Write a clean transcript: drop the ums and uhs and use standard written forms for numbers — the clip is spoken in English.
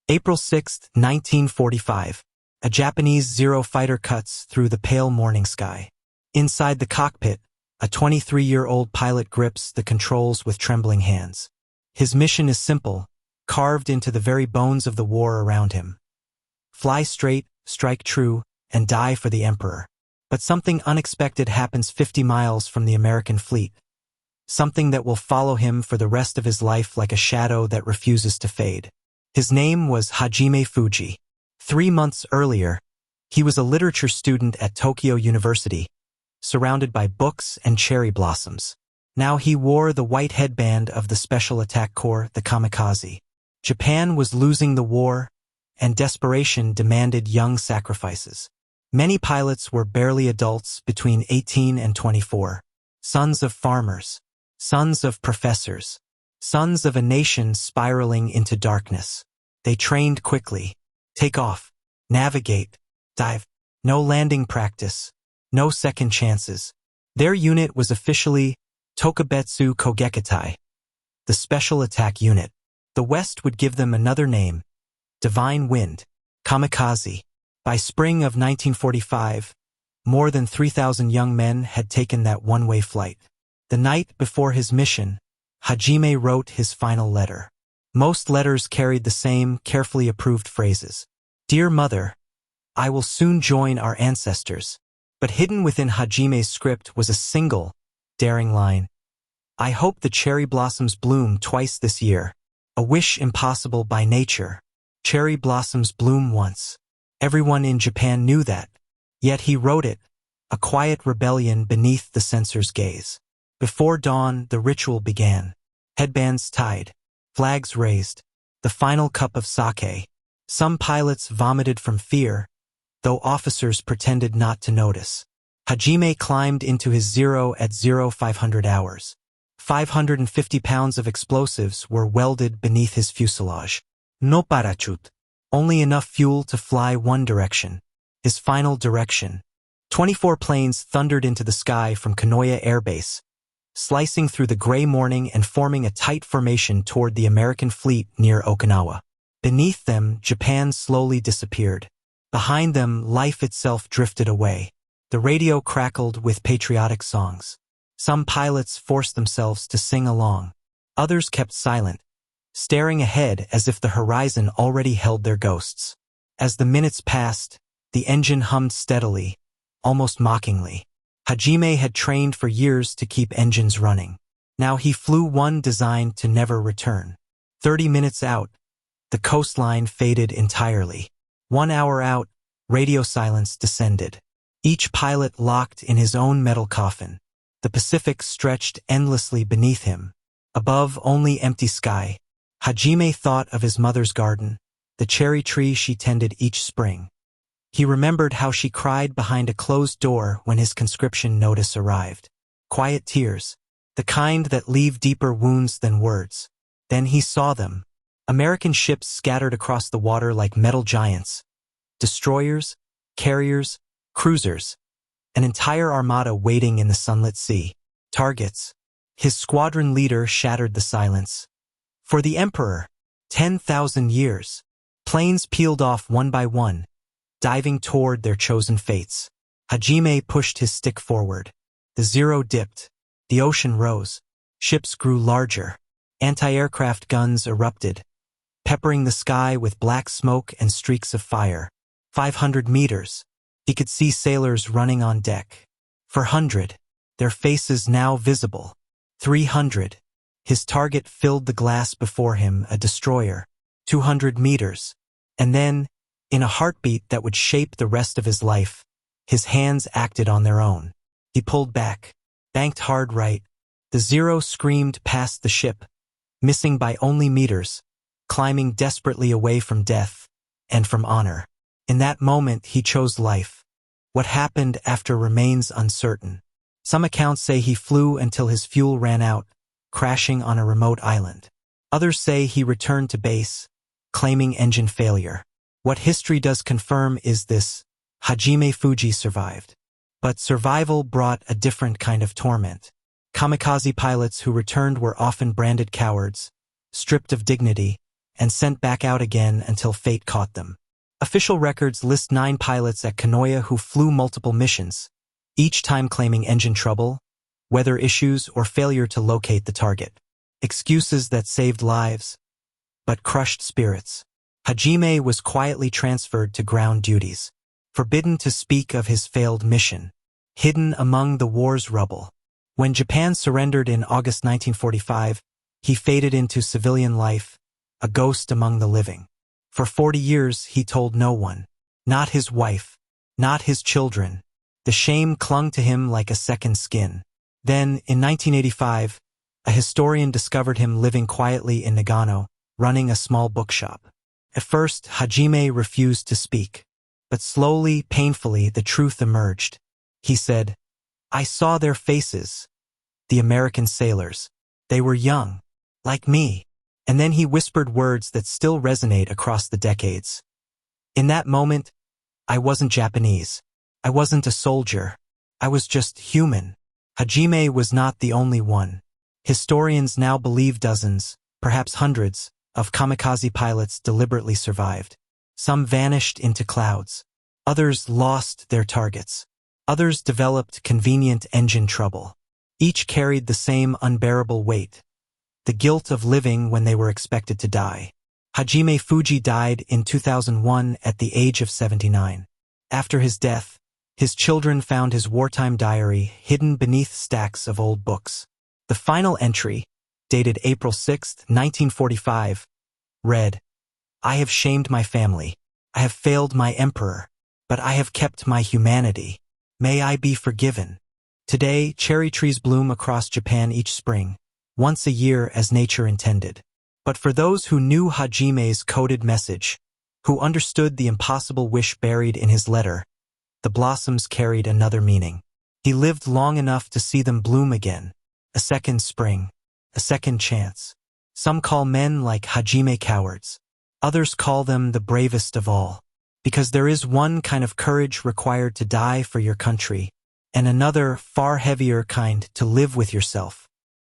April 6, 1945. A Japanese Zero fighter cuts through the pale morning sky. Inside the cockpit, a 23-year-old pilot grips the controls with trembling hands. His mission is simple, carved into the very bones of the war around him. Fly straight, strike true, and die for the Emperor. But something unexpected happens 50 miles from the American fleet. Something that will follow him for the rest of his life like a shadow that refuses to fade. His name was Hajime Fuji. 3 months earlier, he was a literature student at Tokyo University, surrounded by books and cherry blossoms. Now he wore the white headband of the Special Attack Corps, the Kamikaze. Japan was losing the war, and desperation demanded young sacrifices. Many pilots were barely adults between 18 and 24, sons of farmers, sons of professors, sons of a nation spiraling into darkness. They trained quickly. Take off, navigate, dive. No landing practice, no second chances. Their unit was officially Tokubetsu Kogekitai, the Special Attack Unit. The West would give them another name, Divine Wind, Kamikaze. By spring of 1945, more than 3,000 young men had taken that one-way flight. The night before his mission, Hajime wrote his final letter. Most letters carried the same carefully approved phrases. Dear Mother, I will soon join our ancestors. But hidden within Hajime's script was a single, daring line. I hope the cherry blossoms bloom twice this year. A wish impossible by nature. Cherry blossoms bloom once. Everyone in Japan knew that. Yet he wrote it, a quiet rebellion beneath the censor's gaze. Before dawn, the ritual began. Headbands tied. Flags raised. The final cup of sake. Some pilots vomited from fear, though officers pretended not to notice. Hajime climbed into his Zero at 0500 hours. 550 pounds of explosives were welded beneath his fuselage. No parachute. Only enough fuel to fly one direction. His final direction. 24 planes thundered into the sky from Kanoya Air Base, slicing through the gray morning and forming a tight formation toward the American fleet near Okinawa. Beneath them, Japan slowly disappeared. Behind them, life itself drifted away. The radio crackled with patriotic songs. Some pilots forced themselves to sing along. Others kept silent, staring ahead as if the horizon already held their ghosts. As the minutes passed, the engine hummed steadily, almost mockingly. Hajime had trained for years to keep engines running. Now he flew one designed to never return. 30 minutes out, the coastline faded entirely. 1 hour out, radio silence descended. Each pilot locked in his own metal coffin. The Pacific stretched endlessly beneath him. Above, only empty sky. Hajime thought of his mother's garden, the cherry tree she tended each spring. He remembered how she cried behind a closed door when his conscription notice arrived. Quiet tears, the kind that leave deeper wounds than words. Then he saw them. American ships scattered across the water like metal giants. Destroyers, carriers, cruisers. An entire armada waiting in the sunlit sea. Targets. His squadron leader shattered the silence. For the Emperor, 10,000 years. Planes peeled off one by one, diving toward their chosen fates. Hajime pushed his stick forward. The Zero dipped. The ocean rose. Ships grew larger. Anti-aircraft guns erupted, peppering the sky with black smoke and streaks of fire. 500 meters. He could see sailors running on deck. 400. Their faces now visible. 300. His target filled the glass before him, a destroyer. 200 meters. And then, in a heartbeat that would shape the rest of his life, his hands acted on their own. He pulled back, banked hard right. The Zero screamed past the ship, missing by only meters, climbing desperately away from death and from honor. In that moment, he chose life. What happened after remains uncertain. Some accounts say he flew until his fuel ran out, crashing on a remote island. Others say he returned to base, claiming engine failure. What history does confirm is this: Hajime Fuji survived. But survival brought a different kind of torment. Kamikaze pilots who returned were often branded cowards, stripped of dignity, and sent back out again until fate caught them. Official records list 9 pilots at Kanoya who flew multiple missions, each time claiming engine trouble, weather issues, or failure to locate the target. Excuses that saved lives, but crushed spirits. Hajime was quietly transferred to ground duties, forbidden to speak of his failed mission, hidden among the war's rubble. When Japan surrendered in August 1945, he faded into civilian life, a ghost among the living. For 40 years, he told no one, not his wife, not his children. The shame clung to him like a second skin. Then, in 1985, a historian discovered him living quietly in Nagano, running a small bookshop. At first, Hajime refused to speak, but slowly, painfully, the truth emerged. He said, "I saw their faces, the American sailors. They were young, like me." And then he whispered words that still resonate across the decades. "In that moment, I wasn't Japanese. I wasn't a soldier. I was just human." Hajime was not the only one. Historians now believe dozens, perhaps hundreds, of kamikaze pilots deliberately survived. Some vanished into clouds. Others lost their targets. Others developed convenient engine trouble. Each carried the same unbearable weight, the guilt of living when they were expected to die. Hajime Fuji died in 2001 at the age of 79. After his death, his children found his wartime diary hidden beneath stacks of old books. The final entry, dated April 6, 1945, read, "I have shamed my family. I have failed my emperor, but I have kept my humanity. May I be forgiven." Today, cherry trees bloom across Japan each spring, once a year as nature intended. But for those who knew Hajime's coded message, who understood the impossible wish buried in his letter, the blossoms carried another meaning. He lived long enough to see them bloom again, a second spring, a second chance. Some call men like Hajime cowards. Others call them the bravest of all. Because there is one kind of courage required to die for your country, and another, far heavier kind, to live with yourself.